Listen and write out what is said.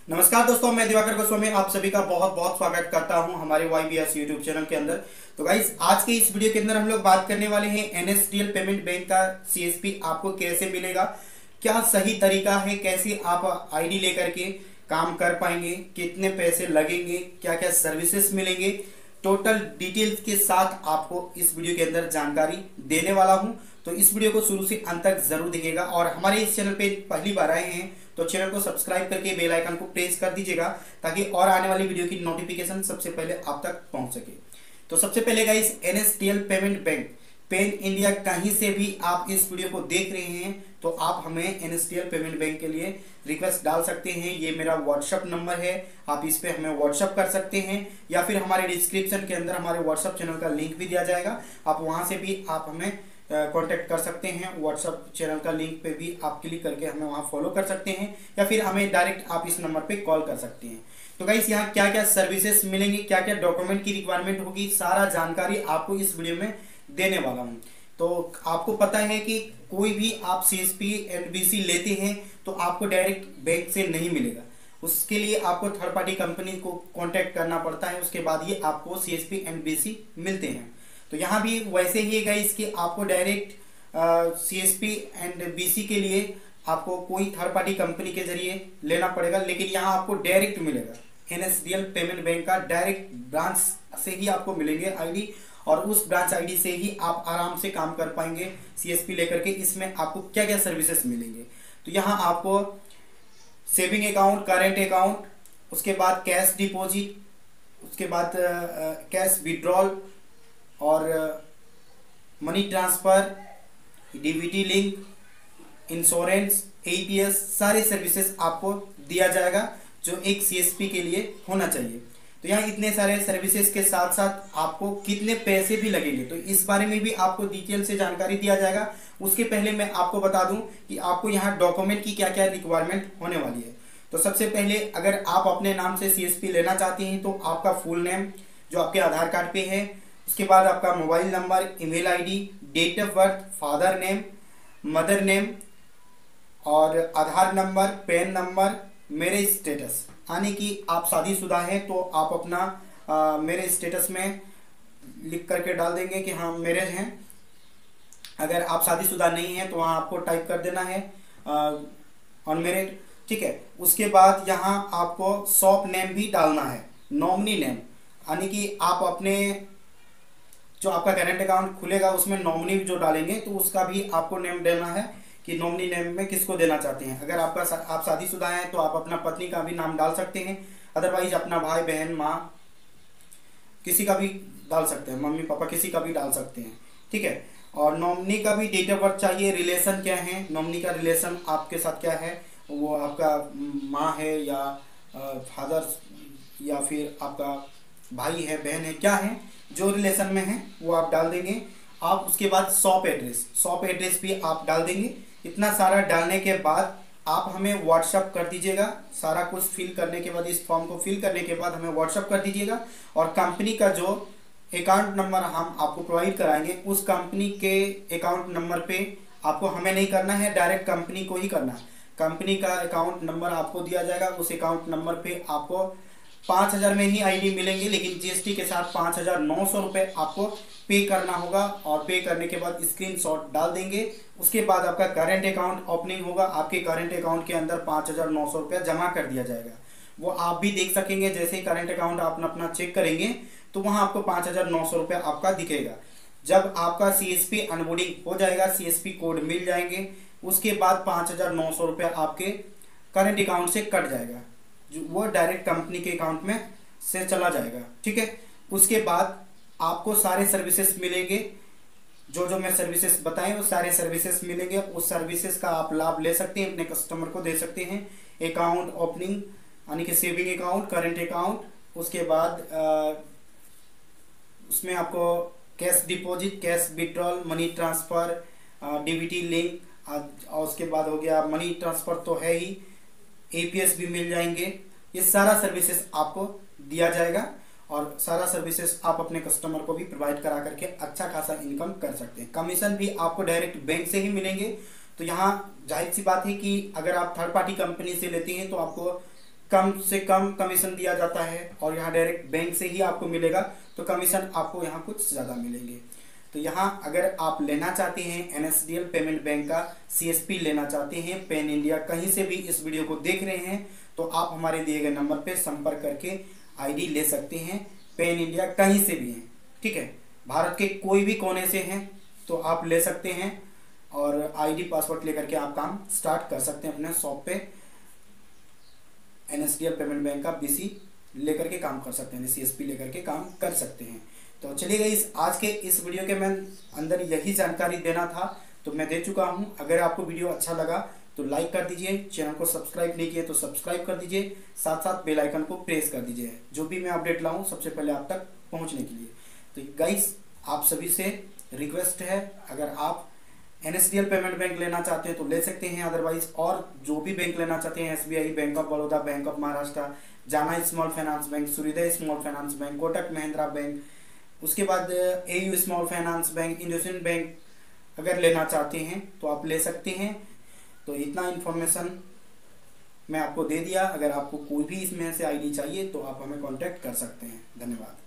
नमस्कार दोस्तों, मैं दिवाकर गोस्वामी आप सभी का बहुत बहुत स्वागत करता हूं हमारे YBS यूट्यूब चैनल के अंदर। तो गाइस, आज के इस वीडियो के अंदर हम लोग बात करने वाले हैं NSDL पेमेंट बैंक का CSP आपको कैसे मिलेगा, क्या सही तरीका है, कैसे आप आईडी लेकर के काम कर पाएंगे, कितने पैसे लगेंगे, क्या क्या सर्विसेज मिलेंगे, टोटल डिटेल्स के साथ आपको इस वीडियो के अंदर जानकारी देने वाला हूं। तो इस वीडियो को शुरू से अंत तक जरूर देखिएगा और हमारे इस चैनल पे पहली बार आए हैं तो चैनल को सब्सक्राइब करके बेल आइकन को प्रेस कर दीजिएगा ताकि और आने वाली वीडियो की नोटिफिकेशन सबसे पहले आप तक पहुंच सके। तो सबसे पहले guys, NSDL payment bank pen India कहीं से भी आप इस वीडियो को देख रहे हैं तो आप हमें NSDL पेमेंट बैंक के लिए रिक्वेस्ट डाल सकते हैं। ये मेरा व्हाट्सअप नंबर है, आप इस पे हमें व्हाट्सअप कर सकते हैं या फिर हमारे डिस्क्रिप्शन के अंदर हमारे व्हाट्सअप चैनल का लिंक भी दिया जाएगा, आप वहां से भी आप हमें कांटेक्ट कर सकते हैं। व्हाट्सअप चैनल का लिंक पे भी आप क्लिक करके हमें वहां फॉलो कर सकते हैं या फिर हमें डायरेक्ट आप इस नंबर पे कॉल कर सकते हैं। तो गाइस, यहाँ क्या क्या सर्विसेज मिलेंगे, क्या क्या डॉक्यूमेंट की रिक्वायरमेंट होगी, सारा जानकारी आपको इस वीडियो में देने वाला हूँ। तो आपको पता है कि कोई भी आप CSP NBC लेते हैं तो आपको डायरेक्ट बैंक से नहीं मिलेगा, उसके लिए आपको थर्ड पार्टी कंपनी को कांटेक्ट करना पड़ता है, उसके बाद ये आपको CSP NBC मिलते हैं। तो यहाँ भी वैसे ही है गाइस कि आपको डायरेक्ट CSP NBC के लिए आपको कोई थर्ड पार्टी कंपनी के जरिए लेना पड़ेगा, लेकिन यहाँ आपको डायरेक्ट मिलेगा NSDL पेमेंट बैंक का डायरेक्ट ब्रांच से ही आपको मिलेंगे आईडी और उस ब्रांच आईडी से ही आप आराम से काम कर पाएंगे CSP लेकर के। इसमें आपको क्या क्या सर्विसेज मिलेंगे, तो यहाँ आपको सेविंग अकाउंट, करेंट अकाउंट, उसके बाद कैश डिपॉजिट, उसके बाद कैश विड्रॉल और money transfer, DBT link, insurance, APS, सारे सर्विसेज आपको दिया जाएगा जो एक CSP के लिए होना चाहिए। तो यहाँ इतने सारे सर्विसेज के साथ साथ आपको कितने पैसे भी लगेंगे तो इस बारे में भी आपको डिटेल से जानकारी दिया जाएगा। उसके पहले मैं आपको बता दूं कि आपको यहाँ डॉक्यूमेंट की क्या क्या रिक्वायरमेंट होने वाली है। तो सबसे पहले अगर आप अपने नाम से CSP लेना चाहते हैं तो आपका फुल नेम जो आपके आधार कार्ड पे है, उसके बाद आपका mobile number, email ID, date of birth, father name, mother name और Aadhaar number, PAN number, marriage status, यानी कि आप शादीशुदा हैं तो आप अपना मैरिज स्टेटस में लिख करके डाल देंगे कि हाँ मैरिज हैं। अगर आप शादीशुदा नहीं हैं तो वहाँ आपको टाइप कर देना है अनमैरिड, ठीक है। उसके बाद यहाँ आपको शॉप नेम भी डालना है, नॉमिनी नेम, यानी कि आप अपने जो आपका करेंट अकाउंट खुलेगा उसमें नॉमिनी जो डालेंगे तो उसका भी आपको नेम देना है कि नॉमिनी नेम में किसको देना चाहते हैं। अगर आप शादीशुदा हैं तो आप अपना पत्नी का भी नाम डाल सकते हैं, अदरवाइज अपना भाई बहन माँ किसी का भी डाल सकते हैं, मम्मी पापा किसी का भी डाल सकते हैं, ठीक है। और नॉमिनी का भी डेट ऑफ बर्थ चाहिए, रिलेशन क्या है, नॉमिनी का रिलेशन आपके साथ क्या है, वो आपका माँ है या फादर या फिर आपका भाई है, बहन है, क्या है, जो रिलेशन में है वो आप डाल देंगे। आप उसके बाद शॉप एड्रेस भी आप डाल देंगे। इतना सारा डालने के बाद आप हमें व्हाट्सअप कर दीजिएगा। सारा कुछ फिल करने के बाद, इस फॉर्म को फिल करने के बाद हमें व्हाट्सअप कर दीजिएगा और कंपनी का जो अकाउंट नंबर हम आपको प्रोवाइड कराएंगे उस कंपनी के अकाउंट नंबर पे आपको हमें नहीं करना है, डायरेक्ट कंपनी को ही करना है। कंपनी का अकाउंट नंबर आपको दिया जाएगा, उस अकाउंट नंबर पे आपको 5,000 में ही आईडी मिलेंगे, लेकिन GST के साथ 5,900 रुपये आपको पे करना होगा और पे करने के बाद स्क्रीनशॉट डाल देंगे। उसके बाद आपका करंट अकाउंट ओपनिंग होगा, आपके करंट अकाउंट के अंदर 5,900 रुपया जमा कर दिया जाएगा। वो आप भी देख सकेंगे, जैसे ही करंट अकाउंट आप अपना चेक करेंगे तो वहाँ आपको 5,900 रुपया आपका दिखेगा। जब आपका CSP अनबोर्डिंग हो जाएगा, CSP कोड मिल जाएंगे, उसके बाद 5,900 रुपया आपके करंट अकाउंट से कट जाएगा, जो वो डायरेक्ट कंपनी के अकाउंट में से चला जाएगा, ठीक है। उसके बाद आपको सारे सर्विसेज मिलेंगे, जो जो मैं सर्विसेज बताएं वो सारे सर्विसेज मिलेंगे। उस सर्विसेज का आप लाभ ले सकते हैं, अपने कस्टमर को दे सकते हैं। अकाउंट ओपनिंग यानी कि सेविंग अकाउंट, करंट अकाउंट, उसके बाद उसमें आपको cash deposit, cash withdrawal, money transfer, DBT link और उसके बाद हो गया मनी ट्रांसफर तो है ही, APS भी मिल जाएंगे। ये सारा सर्विसेज आपको दिया जाएगा और सारा सर्विसेज आप अपने कस्टमर को भी प्रोवाइड करा करके अच्छा खासा इनकम कर सकते हैं। कमीशन भी आपको डायरेक्ट बैंक से ही मिलेंगे। तो यहाँ जाहिर सी बात है कि अगर आप थर्ड पार्टी कंपनी से लेते हैं तो आपको कम से कम कमीशन दिया जाता है और यहाँ डायरेक्ट बैंक से ही आपको मिलेगा, तो कमीशन आपको यहाँ कुछ ज़्यादा मिलेंगे। तो यहाँ अगर आप लेना चाहते हैं NSDL पेमेंट बैंक का CSP लेना चाहते हैं पैन इंडिया, कहीं से भी इस वीडियो को देख रहे हैं तो आप हमारे दिए गए नंबर पे संपर्क करके ID ले सकते हैं। पैन इंडिया कहीं से भी हैं, ठीक है, भारत के कोई भी कोने से हैं तो आप ले सकते हैं और ID पासवर्ड लेकर के आप काम स्टार्ट कर सकते हैं अपने शॉप पे। NSDL पेमेंट बैंक का BC लेकर के काम कर सकते हैं, CSP लेकर के काम कर सकते हैं। तो चलिए गाइस, आज के इस वीडियो के मैं अंदर यही जानकारी देना था तो मैं दे चुका हूं। अगर आपको वीडियो अच्छा लगा तो लाइक कर दीजिए, चैनल को सब्सक्राइब नहीं किए तो सब्सक्राइब कर दीजिए, साथ साथ बेल आइकन को प्रेस कर दीजिए, जो भी मैं अपडेट लाऊं सबसे पहले आप तक पहुंचने के लिए। तो गाइस, आप सभी से रिक्वेस्ट है, अगर आप NSDL पेमेंट बैंक लेना चाहते हैं तो ले सकते हैं, अदरवाइज और जो भी बैंक लेना चाहते हैं SBI, bank of Baroda, bank of Maharashtra, जाना स्मॉल फाइनेंस बैंक, सूर्योदय small finance bank, Kotak Mahindra bank, उसके बाद AU small finance bank, IndusInd bank अगर लेना चाहते हैं तो आप ले सकते हैं। तो इतना इन्फॉर्मेशन मैं आपको दे दिया। अगर आपको कोई भी इसमें से ID चाहिए तो आप हमें कांटेक्ट कर सकते हैं। धन्यवाद।